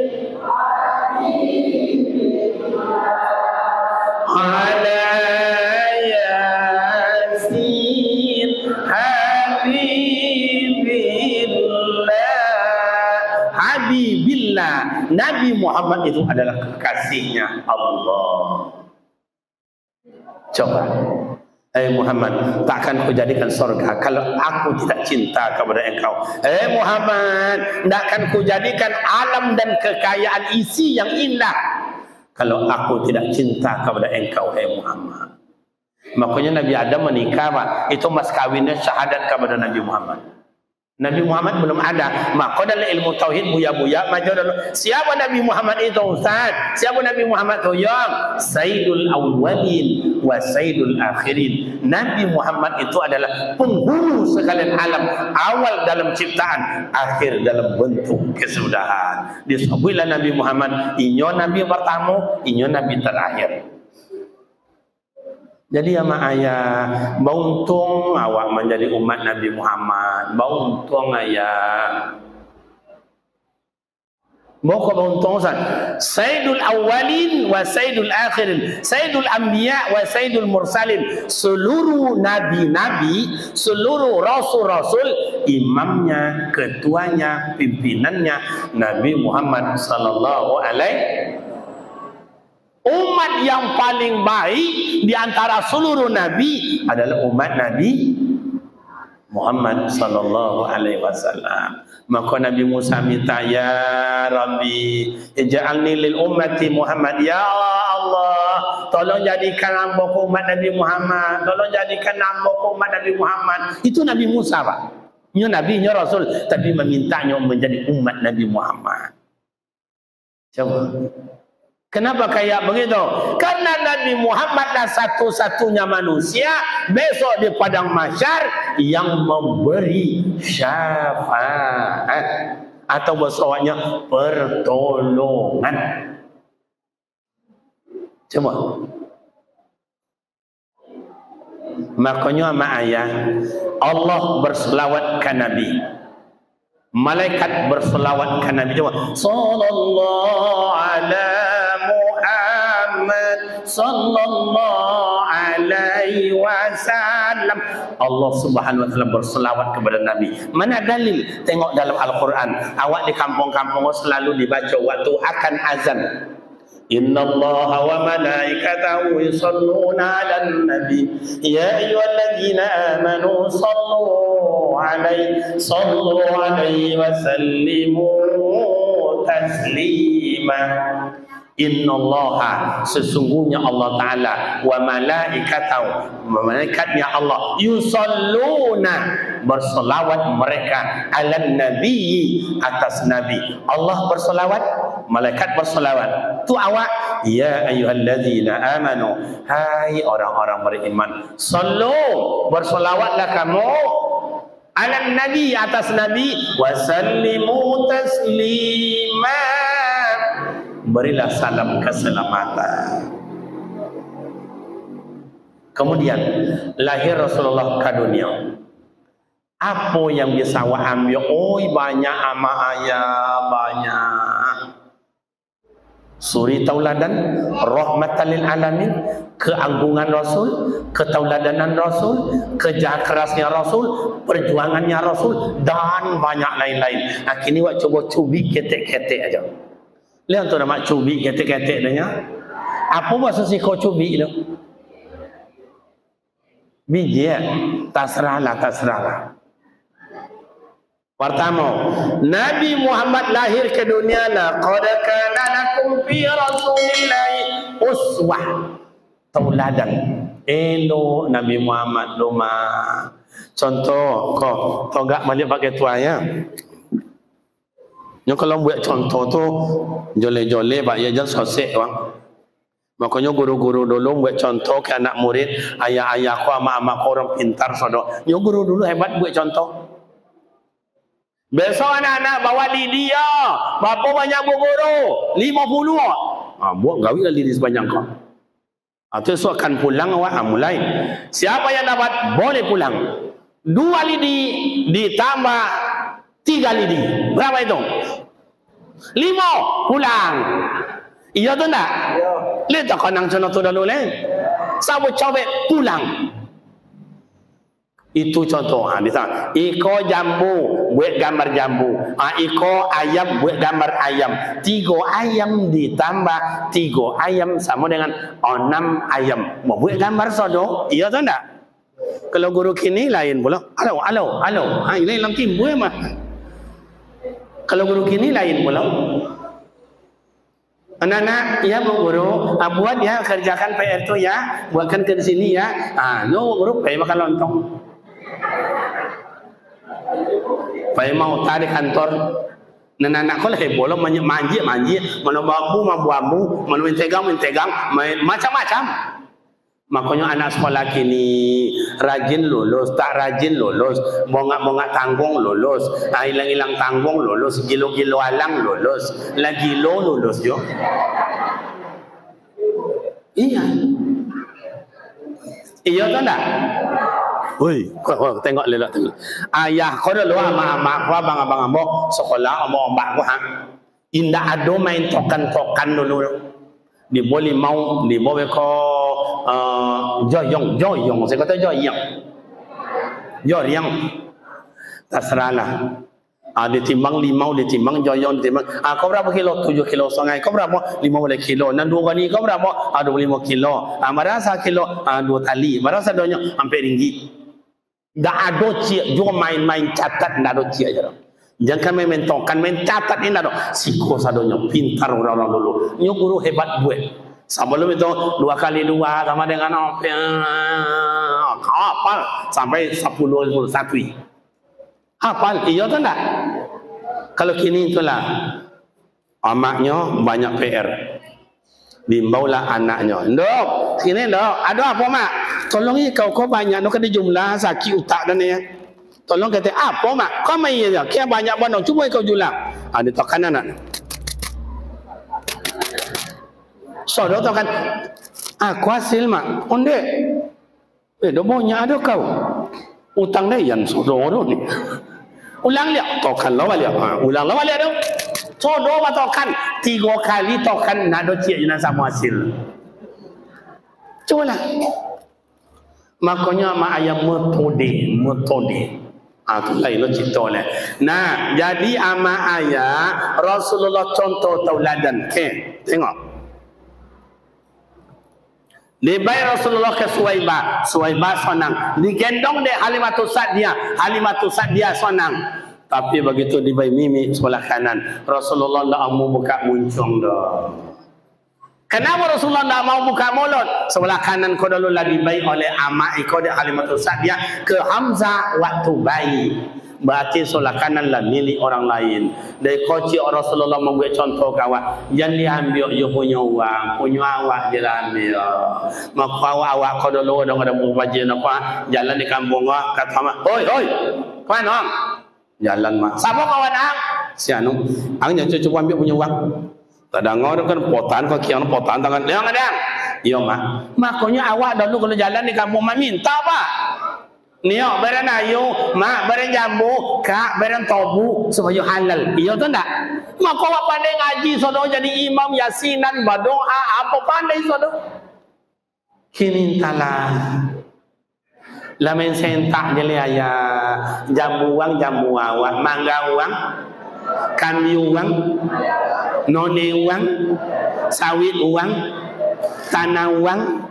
ala Yasin Habibillah. Nabi Muhammad itu adalah kekasihnya Allah. Coba Muhammad, takkan ku jadikan surga kalau aku tidak cinta kepada engkau. Muhammad, takkan ku jadikan alam dan kekayaan isi yang indah kalau aku tidak cinta kepada engkau, Muhammad. Makanya Nabi Adam menikah, Pak. Itu mas kawinnya syahadat kepada Nabi Muhammad. Nabi Muhammad belum ada. Maka dalam ilmu tauhid buya-buya maju dulu. Siapa Nabi Muhammad itu, Ustaz? Siapa Nabi Muhammad itu? Yang Sayyidul Awwalin wa Sayyidul Akhirin. Nabi Muhammad itu adalah penghulu sekalian alam. Awal dalam ciptaan, akhir dalam bentuk kesudahan. Disebutlah Nabi Muhammad, inyo Nabi pertama, inyo Nabi terakhir. Jadi ama ayah, bauntung awak menjadi umat Nabi Muhammad. Bauntung ayah. Moko untung Ustaz. Sayyidul awwalin wa sayyidul akhirin, sayyidul anbiya wa sayyidul mursalin. Seluruh nabi-nabi, seluruh rasul-rasul, imamnya, ketuanya, pimpinannya Nabi Muhammad sallallahu alaihi. Umat yang paling baik di antara seluruh nabi adalah umat Nabi Muhammad sallallahu alaihi wasallam. Maka Nabi Musa minta, ya Rabbi ij'alni lil ummati Muhammad, ya Allah tolong jadikan hamba umat Nabi Muhammad, tolong jadikan hamba umat Nabi Muhammad. Itu Nabi Musa Pak, nya nabi nya rasul, tapi memintanya menjadi umat Nabi Muhammad. Coba kenapa kayak begitu? Karena Nabi Muhammadlah satu-satunya manusia besok di padang mahsyar yang memberi syafaat atau bahasanya pertolongan. Coba. Makanya sama ayat Allah berselawat ke Nabi, malaikat berselawat ke Nabi. Coba. Sallallahu alaihi Muhammad sallallahu alaihi wasallam. Allah Subhanahu wa taala berselawat kepada Nabi. Mana dalil? Tengok dalam Al-Qur'an. Awak di kampung-kampung selalu dibaca waktu akan azan. Innallaha wa malaikatahu yusholluna 'alan nabi ya ayyuhalladzina amanu sallu 'alaihi wa sallimu taslima. Innallaha, sesungguhnya Allah Ta'ala, wa malaikatahu, malaikatnya Allah, yusalluna, berselawat mereka, alan nabi, atas nabi. Allah berselawat, malaikat berselawat. Tu awak, ya ayyuhalladzina amanu, hai orang-orang beriman, sallu, berselawatlah kamu, alan nabi, atas nabi, wa sallimu taslima, berilah salam keselamatan. Kemudian lahir Rasulullah ke dunia. Apa yang bisa awak ambil? Oh, banyak ama ayah, banyak. Suri tauladan, rahmatan lil alamin, keagungan Rasul, ketauladanan Rasul, kerja kerasnya Rasul, perjuangannya Rasul, dan banyak lain-lain. Kini awak coba cubit ketek-ketek aja. Lihat tu nama cubit ketek-ketek dia. Apa bahasa si kau cubit tu? Biji ya? Tasrahlah. Pertama, Nabi Muhammad lahir ke dunia, laqad kana lakum fi rasulillahi uswah, tauladan. Elo Nabi Muhammad luma. Contoh, kau gak balik pakai tuanya. Yang kalau buat contoh tu jole-jole pak ya jangan sosek bang. Makanya guru-guru dulu buat contoh ke anak murid, ayah-ayah ku ama-ama ku orang pintar sodok. Yang guru dulu hebat buat contoh. Besok anak-anak bawa lidi ya, berapa banyak guru? 50. Buat gawi lah lidi sebanyak kau. Atau esok akan pulang awak mulai. Siapa yang dapat boleh pulang. 2 lidi ditambah 3 lidi. Berapa itu? 5 pulang. Iya tu tak? Iya. Lihat tak kau nang contoh tu dulu leh. Sabu cobek pulang. Itu contoh. Bisa. Iko jambu buat gambar jambu. Iko ayam buat gambar ayam. 3 ayam ditambah 3 ayam sama dengan 6 ayam. Mau buat gambar sodo. Iya tu tak? Kalau guru kini lain pula. Halo. Ini dalam timbu ya mah. Kalau guru kini lain pula. Anak-anak, ya bu guru, buat ya kerjakan PR tu ya, buatkan ke sini ya. No guru, pay makan lontong. Pay mau tarik kantor. Anak-anak kau lah boleh manji, mana bambu, mana mentegang, macam-macam. Makanya anak sekolah kini rajin lulus, tak rajin lulus, bongak-bongak tanggung lulus, hilang-hilang tanggung lulus, gilo-gilo alang lulus, lagi lulus jo. Iya tak tak? Woi, kau tengok lelak tengok. Ayah kau dah luar ama kau abang-abang sekolah, abang-abang kau Indah ada main tokan-tokan dulu. Dia boleh mau, dia boleh joyong. Saya kata joyong. Joyong. Tak serahlah. Dia timbang limau, dia timbang joyong, dia timbang. Kau berapa kilo? 7 kilo setengah. Kau berapa? 15 kilo. Dan 2 kali kau berapa? 25 kilo. Marasa kilo? 2 tali. Marasa donya hampir ringgit. Tak ada cia. Juga main-main catat. Tak ada cia je. Jangan main tokan, main catat ini ada. Siko sadonya pintar orang-orang dulu. Nyo guru hebat buat. Sebelum itu 2 kali 2 sama dengan apa? Hafal sampai 10 satu. Hafal, iya tu tak? Kalau kini itulah amaknya banyak PR. Bimbaulah anaknya. Ndok, sini ndok. Ada apa mak? Tolong kau banyak nak ada jumlah sakit utak dan ya. Tolong kata apa mak? Kau main je. Kia banyak bandung. Cuba kau julang. Dia tokan anak. So dia tokan. Aku hasil mak. Onde. Dah banyak ada kau. Utang dia yang sodor ni. Ulang lihat. Tokan lawa lihat. Ulang lawa lihat tu. Sodor apa tokan? 3 kali tokan nak ada cik jenis sama hasil. Cuba lah. Makanya mak ayam metode. Itu lain cerita lah. Nah, jadi ama ayah Rasulullah contoh tauladan. Tengok. Dibaik Rasulullah ke Suwaibah. Suwaibah sonang. Digendong dek Halimatus Sa'diyah. Halimatus Sa'diyah sonang. Tapi begitu dibaik Mimi sebelah kanan. Rasulullah tak mau buka muncung dah. Kenapa Rasulullah tak mau buka mulut? Sebelah kanan kau dulu lagi baik oleh amak ikut Halimatus Sa'diyah ke Hamzah waktu bayi. Berarti sebelah kanan lah milik orang lain. Dari koci Rasulullah membuat contoh kawan. Jangan diambil you punya uang, punya awak je lah ambil. Maka awak kau dulu ada berbajian apa? Jalan di kampung awak kata mak, hoi, kawan orang. Jalan mak. Siapa kawan ang? Si Anu. Ang jangan cuba ambil punya uang. Tak dengar kan potan kau kian potan tangan dia ada. Iya mak. Makanya awak dulu kalau jalan di kampung mak minta apa? Niyo beren ayu, mak beren jambu, kak beren tobu supaya halal. Iya tu tak? Maka awak pandai ngaji sodo jadi imam yasinan berdoa apa pandai sodo? Kini entahlah. Lamen sentak je ayah. Jambu awak, mangga uang, kambi uang, none uang, sawit uang, tanah uang,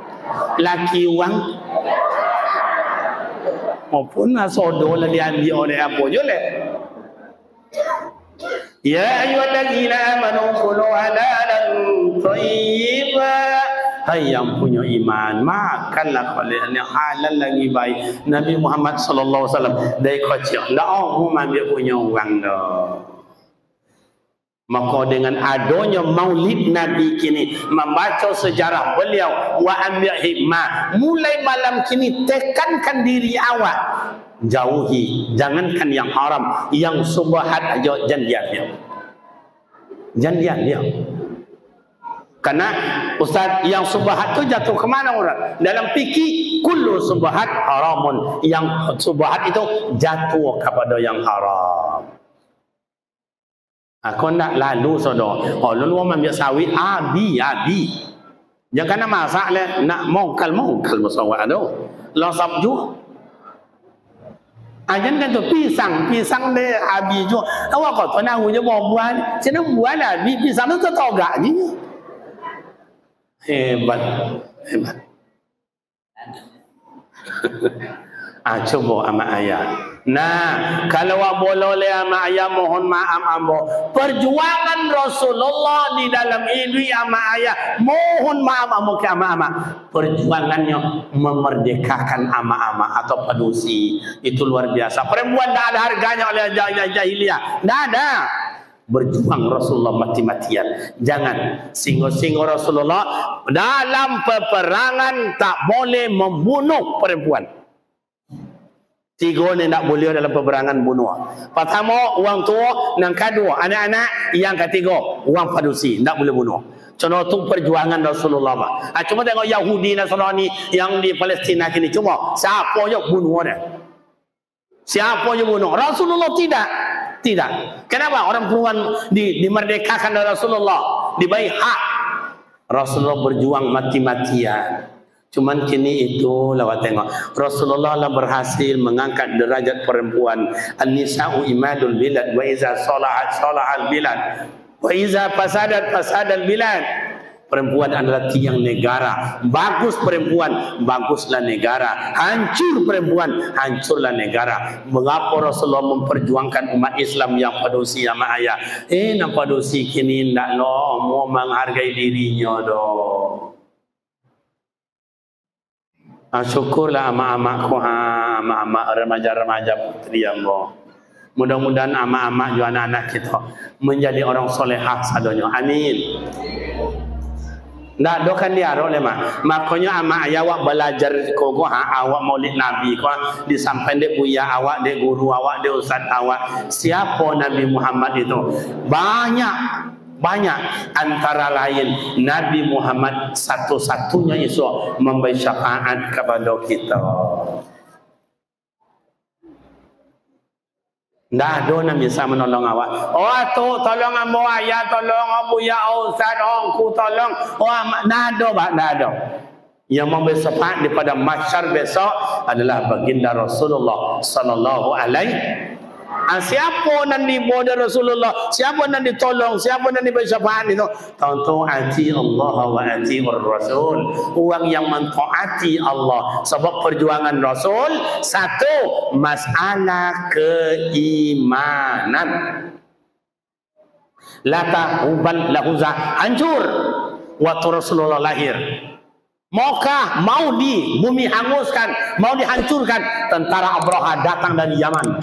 laki uang. Maupun sodo lah diambil oleh apa je leh. Ya ayyuhallazina amanu kulu halalan thayyiban. Hai yang punya iman, makanlah kalian yang halal lagi baik. Nabi Muhammad sallallahu alaihi wasallam dari kecil ndak mau ambil punya uang dah. Maka dengan adanya maulid Nabi kini, membaca sejarah beliau, wa ambil hikmah, mulai malam kini tekankan diri awak, jauhi, jangankan yang haram, yang subhat aja jangan dia. Karena Ustaz, yang subhat tu jatuh ke mana orang? Dalam fikih kullu subhat haramun. Yang subhat itu jatuh kepada yang haram. Aku nak lalu sodo. Oh, lalu orang ambil sawit abi. Jangan kena masak le nak mongkal masawat tu. Lo sabju. Ajan kan tu pisang le abi ju. Awak kau tu nak punya buah. Cina buah lah pisang tu tetogak je. Hebat. Coba ama ayah. Nah, kalau awak boleh ama ayah mohon maaf ambo. Perjuangan Rasulullah di dalam ini ama ayah mohon maaf ambo ke ama-ama. Perjuangannya memerdekakan ama-ama atau padusi itu luar biasa. Perempuan tak ada harganya oleh jahiliyah. Tak ada. Berjuang Rasulullah mati-matian. Jangan sehingga Rasulullah dalam peperangan tak boleh membunuh perempuan. 3 ni tak boleh dalam peperangan bunuh. Pertama, orang tua. Yang kedua, anak-anak. Yang ketiga, orang padusi. Tak boleh bunuh. Contoh tu perjuangan Rasulullah. Cuma tengok Yahudi Nasrani yang di Palestina kini. Cuma siapa yang bunuh dia? Siapa yang bunuh? Rasulullah tidak. Tidak. Kenapa? Orang perempuan dimerdekakan oleh Rasulullah, diberi hak. Rasulullah berjuang mati-matian. Cuman kini itu lawat tengok, Rasulullah lah berhasil mengangkat derajat perempuan. An-nisa'u imadul bilad wa iza salahat salahal bilad wa iza fasadat fasadal bilad. Perempuan adalah tiang negara. Bagus perempuan, baguslah negara. Hancur perempuan, hancurlah negara. Mengapa Rasulullah memperjuangkan umat Islam yang padusi sama ayah? Nak padusi kini ndak lo mau menghargai dirinya doh. Syukurlah amak-amakku, amak-amak remaja-remaja putri yang lo. Mudah-mudahan amak-amak juga anak-anak kita menjadi orang solehah sadonyo. Amin. Ndak dokan dia oleh mak. Makanya amak ayah awak belajar kogo awak maulid Nabi ko disampaikan dek buya awak, dek guru awak, dek ustaz awak. Siapa Nabi Muhammad itu? Banyak antara lain Nabi Muhammad satu-satunya isu memberi syafaat kepada kita. Ndak ada yang bisa menolong awak. Oh tu tolong ambo ayah, tolong abu ya ustaz, aku tolong. Oh ndak ada pak, ndak ada. Yang memberi syafaat daripada mahsyar besok adalah baginda Rasulullah sallallahu alaihi. Siapa nan diboda Rasulullah, siapa nan ditolong, siapa nan diberi syafaat itu? Tentu ati Allah wa ati Rasul. Orang yang mentaati Allah sebab perjuangan Rasul satu masalah keimanan. Lata uban lahuza hancur waktu Rasulullah lahir. Maukah mau di bumi hanguskan, mau dihancurkan? Tentara Abraha datang dari Yaman.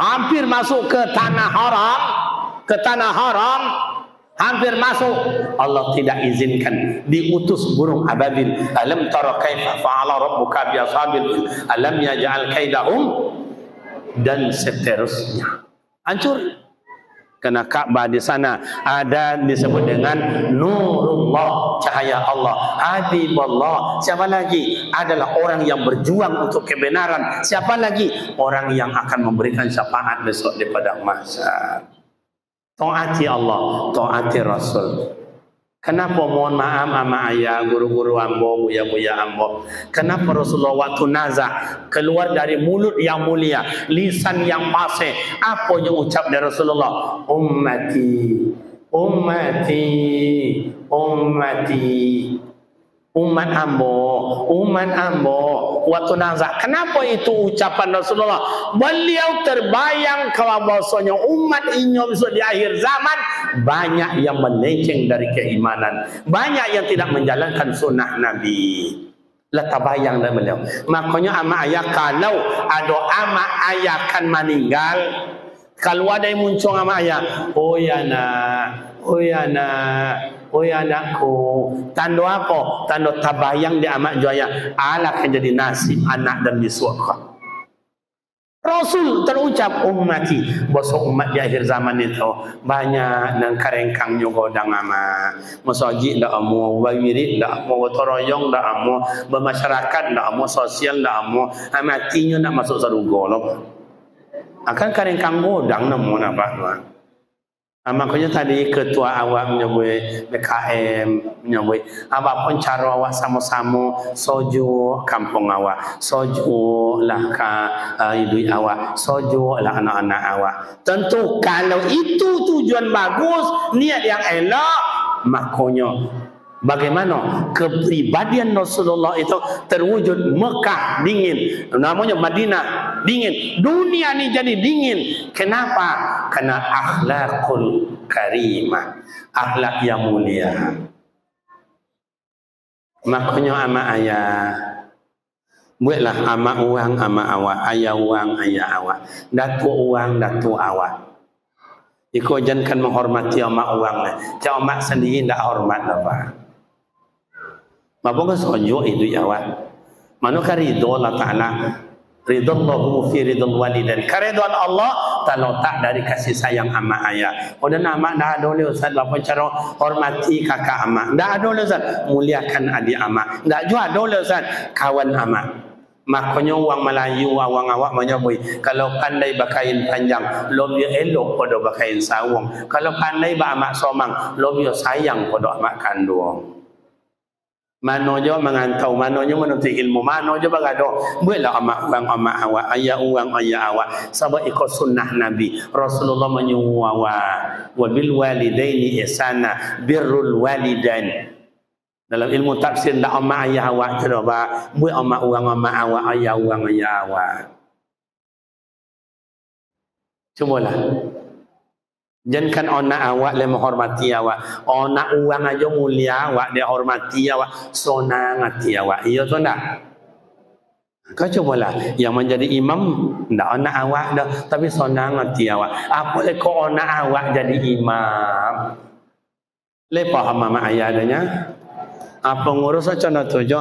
Hampir masuk ke tanah haram, hampir masuk. Allah tidak izinkan, diutus burung ababil. Alam tara kaifa fa'ala rabbuka bi ashabil fil alam yaj'al kaidahum, dan seterusnya. Hancur. Karena Ka'bah di sana ada disebut dengan Nurullah, cahaya Allah. Habibullah, siapa lagi? Adalah orang yang berjuang untuk kebenaran. Siapa lagi? Orang yang akan memberikan syafaat besok daripada mahsyar. Taati Allah, taati Rasul. Kenapa mohon maaf ama ayah, guru-guru ambo, buya-buya ambo? Kenapa Rasulullah waktu nazah keluar dari mulut yang mulia, lisan yang fasih, apa yang ucap dari Rasulullah? Ummati, ummati, ummati. Umat ambo waktu nazak. Kenapa itu ucapan Rasulullah? Beliau terbayang kalau bahasanya umat ini di akhir zaman banyak yang melenceng dari keimanan, banyak yang tidak menjalankan sunnah Nabi. Lah tabayang dah beliau. Makanya ama ayah kalau ada ama ayah kan meninggal, kalau ada yang muncul ama ayah, oh ya nak, oh ya nak, oh ya anakku, tanda apa? Tanda tabayang di amak jaya. Allah akan jadi nasib anak dan di surga. Rasul terucap ummati, bosok umat di akhir zaman itu banyak nang karengkang juga dang ama. Masjid dak amu, wirid dak amu, toroyong dak amu, bermasyarakat dak amu, sosial dak amu, amatinya nak masuk surga loh. Akan karengkang godang nemu nampak tuan. Makanya tadi ketua awak menyebut BKM, menyebut apapun cara awak sama-sama soju kampung awak, soju lah ibu awak, soju lah anak-anak awak. Tentu kalau itu tujuan bagus, niat yang elok, makanya bagaimana kepribadian Rasulullah itu terwujud. Mekah dingin, namanya Madinah dingin, dunia ini jadi dingin. Kenapa? Karena akhlakul karimah, akhlak yang mulia. Makanya ama ayah, buatlah ama uang ama awak, ayah uang ayah awak, datu uang datu awak. Iko jangan menghormati ama uang lah, cak ama sendiri tidak hormat apa. Mabuk sojo itu awak. Manukah ridho Allah Ta'ala? Ridho Allahu fi ridho walidain. Keridhaan Allah terletak dari kasih sayang ama ayah. Dan ama dah ada oleh Ustaz apa cara hormati kakak ama. Dah ada oleh Ustaz muliakan adik ama. Dah juga ada oleh Ustaz kawan ama. Makanya orang Melayu, orang awak menyebut, kalau pandai berkain panjang, lebih elok pada berkain sawung. Kalau pandai beramak somang, lebih sayang pada amak kandung. Mana je mengantau, mana je menuntut ilmu, mana je bergaduh. Buatlah amak orang amak awak, ayah orang ayah awak. Sebab ikut sunnah Nabi. Rasulullah menyuruh awak. Wa bil walidaini ihsana, birrul walidain. Dalam ilmu tafsir dak amak ayah awak tu ba, buat amak orang amak awak, ayah orang ayah awak. Cubalah. Jangan anak awak le menghormati awak. Anak orang aja mulia awak dia hormati awak, sonang hati awak. Iya tu ndak? Kau cubalah yang menjadi imam ndak anak awak dah, tapi sonang hati awak. Apa le kau anak awak jadi imam? Le paham mama ayah adanya? Apa ngurus contoh tujuh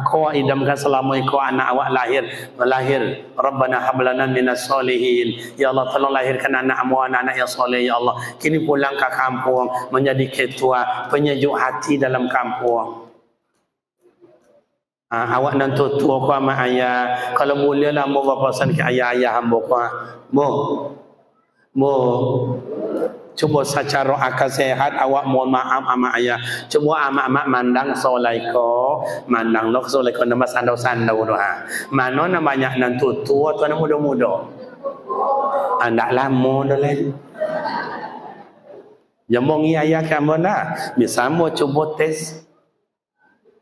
kau idamkan selama kau anak awak lahir Rabbana hablana minas solihin, ya Allah tolong lahirkan anak-mu anak-anak yang soleh ya Allah. Kini pulang ke kampung menjadi ketua penyejuk hati dalam kampung. Awak nan tua kau sama ayah, kalau mulia lah mau berpesan ke ayah-ayah hamba kau mo cuba secara akal sehat awak mohon maaf ama ayah. Cuba amak-amak mandang soleh ko, mandang lok soleh ko nama sandau-sandau tu ha. Mana na banyak nan tua tu na muda-muda. Andak lama dah leh. Jambong ayah kamu dah. Bisa mau cuba tes.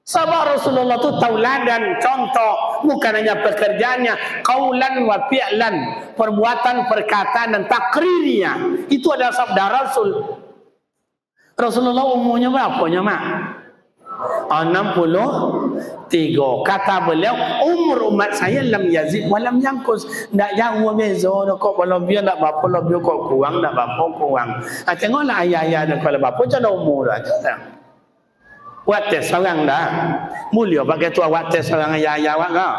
Sahabat Rasulullah tu tauladan contoh, bukan hanya pekerjaannya, qaulan wa fi'lan, perbuatan, perkataan dan takririnya. Itu adalah sabda Rasul. Rasulullah umurnya berapa mak? 63. Kata beliau, umur umat saya lam yazid wa lam yanqus. Ndak jauh beza kok kalau dia ndak berapa lebih kok kurang, ndak berapa kurang. Tengoklah ayah-ayah dan kalau berapa je umur dah. Buat tes seorang dah. Mulia pakai tu awak tes seorang ayah-ayah awak kau.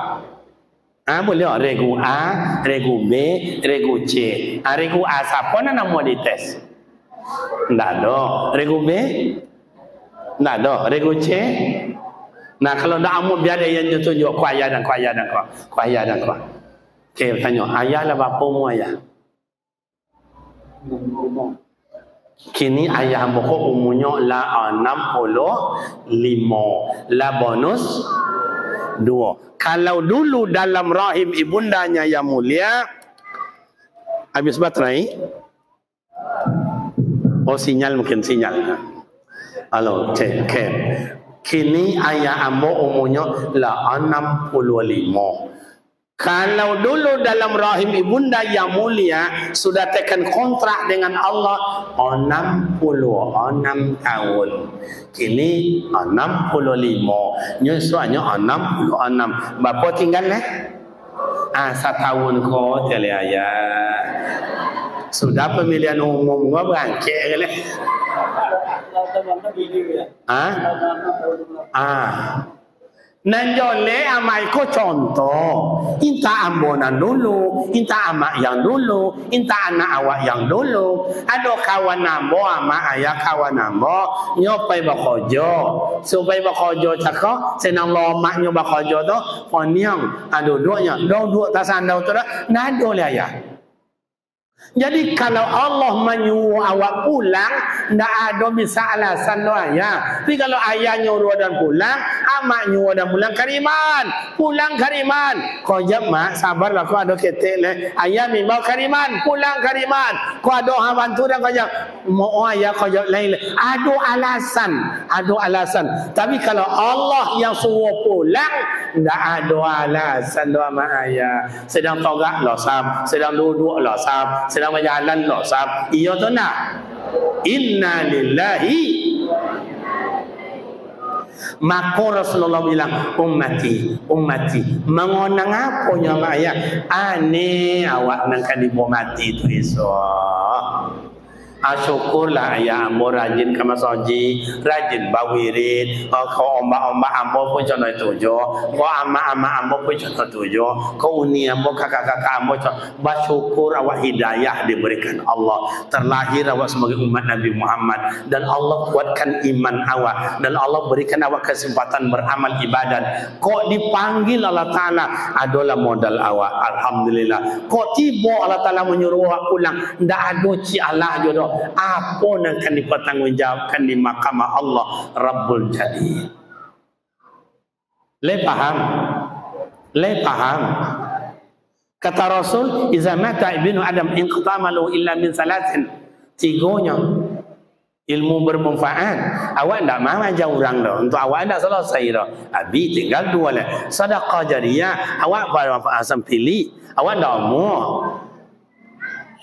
Mulia regu A, regu B, regu C. Regu A siapa nak nama di tes? Tak ada. Regu B? Tak ada. Regu C? Nah kalau tak amu biar dia yang tunjuk ku ayah dan ku ayah dan ku ayah dan ku. Okey tanya, ayah lah bapa mu ayah? Kini ayah pokok umurnya lah 65, lah bonus 2. Kalau dulu dalam rahim ibundanya yang mulia, habis baterai, sinyal mungkin sinyal. Halo, cek. Kini ayah ambo umurnya lah 65. Kalau dulu dalam rahim ibunda yang mulia sudah tekan kontrak dengan Allah 66 tahun. Kini 65. Nyusuannya 66. Bapa tinggal lah. 1 tahun kau tele ayah. Sudah pemilihan umum gua berangkat lah. Nanjole amai ko contoh, inta ambonan dulu, inta amak yang dulu, inta anak awak yang dulu. Ada kawan ambo amak ayah kawan ambo nyopai bakojo, supaya bakojo cakap senang lomak nyoba bakojo tu, poniang, duduknya, duduk tak sandau tu dah, nado le ayah. Jadi kalau Allah menyuruh awak pulang, tidak ada bisa alasan lo ayah. Tapi kalau ayah nyuruh dan pulang, amak nyuruh dan pulang kariman. Pulang kariman. Kau jam mak, sabarlah kau ada ketek le. Ayah mimbau kariman, pulang kariman. Kau ada orang bantu dan kau jam, mau ayah kau jam lain. Ada alasan. Tapi kalau Allah yang suruh pulang, tidak ada alasan doa mak ayah. Sedang togak losam, sedang duduk losam, sedang berjalan losam. Iya tu nak. Inna lillahi. Maka Rasulullah bilang ummati mengonang apa nya mak ayah? Aneh awak nang kali mau mati tu esok. Syukurlah ayah ambo rajin ke masjid, rajin bawirid, kau ombak-ombak ambo pun contoh tujuh, kau ama-ama ambo pun contoh tujuh, kau uni ambo kakak-kakak ambo contoh. Bersyukur awak hidayah diberikan Allah, terlahir awak sebagai umat Nabi Muhammad, dan Allah kuatkan iman awak, dan Allah berikan awak kesempatan beramal ibadat. Kau dipanggil Allah Ta'ala adalah modal awak. Alhamdulillah. Kau tiba Allah Ta'ala menyuruh awak pulang, ndak ada ci Allah jodoh. Apa yang akan dipertanggungjawabkan di mahkamah Allah Rabbul Jalil. Le paham? Le paham? Kata Rasul, "Iza mata ibnu Adam inqata malu illa min salatin." Tiganya ilmu bermanfaat. Awak ndak mau ajar orang dah. Untuk awak ndak selesai dah. Abi tinggal dua lah. Sedekah jariyah. Awak pada asam pilih. Awak ndak mau.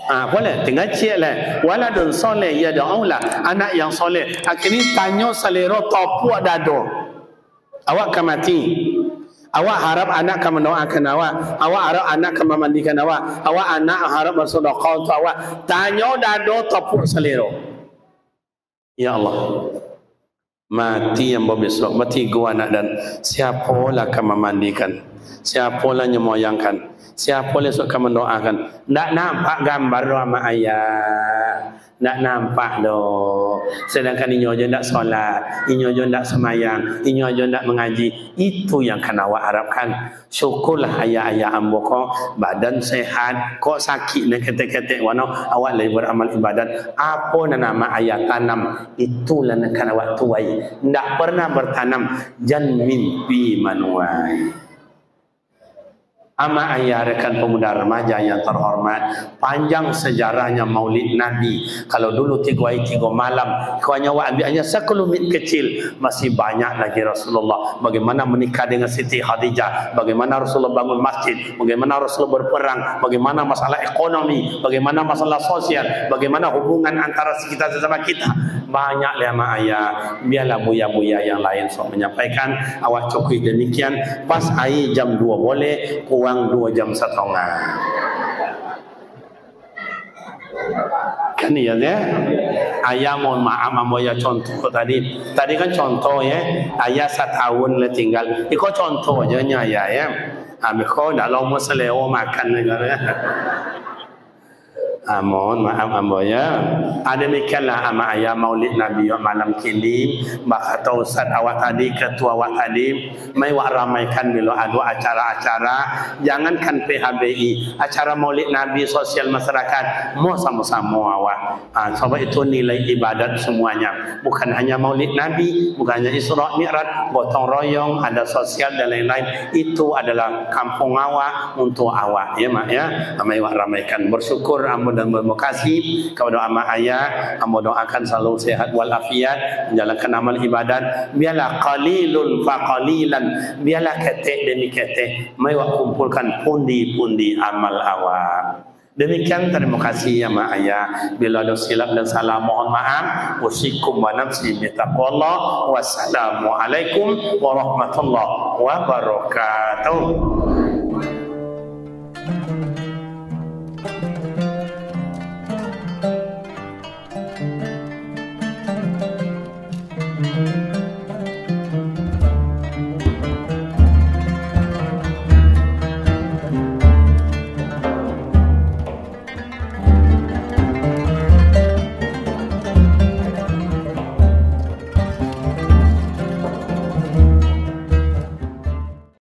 Boleh tinggal cik lah. Waladun soleh ya da'ulah, anak yang soleh. Akhirnya tanya selera topu dado. Awak akan mati. Awak harap anak akan mendoakan awak. Awak harap anak akan memandikan awak. Awak anak harap bersedekah untuk awak. Tanya dado topu selera. Ya Allah, mati yang besok, mati gua anak, dan siapalah akan memandikan, siapalah nyemoyangkan, siapalah akan mendoakan. Ndak nampak gambar doa mak ayah, ndak nampak doh. Sedangkan inyo aja ndak solat, inyo aja ndak semayang, inyo aja ndak mengaji. Itu yang kan awak harapkan. Syukurlah ayah-ayah ambo kok badan sehat, kok sakit nak ketek-ketek wano awak lagi beramal ibadat. Apa nama ayah tanam, itulah nak kan awak tuai. Ndak pernah bertanam, jan mimpi manuai. Ama ayah rekan pemuda remaja yang terhormat, panjang sejarahnya Maulid Nabi. Kalau dulu 3 hari 3 malam, kau hanya awak ambil hanya sekelumit kecil, masih banyak lagi Rasulullah. Bagaimana menikah dengan Siti Khadijah, bagaimana Rasulullah bangun masjid, bagaimana Rasulullah berperang, bagaimana masalah ekonomi, bagaimana masalah sosial, bagaimana hubungan antara kita sesama kita. Banyak lama ayah. Biarlah buya-buya yang lain sok menyampaikan. Awak cukup demikian. Pas air jam 2 boleh, kurang 2 jam setengah. Kan iya ya? Ayah mohon maaf ya contoh tadi. Tadi kan contoh ya. Ayah 1 tahun lah tinggal. Itu contoh aja nya ayah ya. Kau dah lama seleo makan negara. Mohon maaf ambo ya. Demikianlah ama ayah Maulid Nabi malam kini. Maka kata Ustaz awak tadi, ketua awak tadi, mai wak ramaikan bila ada acara-acara. Jangankan PHBI, acara Maulid Nabi sosial masyarakat, mau sama-sama awak. Sebab itu nilai ibadat semuanya. Bukan hanya Maulid Nabi, bukan hanya Isra Mi'raj, gotong royong, ada sosial dan lain-lain. Itu adalah kampung awak untuk awak ya mak ya. Mai wak ramaikan. Bersyukur ambo dan berterima kasih kepada ama ayah. Ambo doakan selalu sehat walafiat, menjalankan amal ibadat. Biarlah qalilun fa qalilan, biarlah ketek demi ketek, mai wak kumpulkan pundi-pundi amal awak. Demikian, terima kasih ama ayah. Bila ada silap dan salah mohon maaf. Usikum wa nafsi bitaqwallah. Wassalamualaikum warahmatullahi wabarakatuh.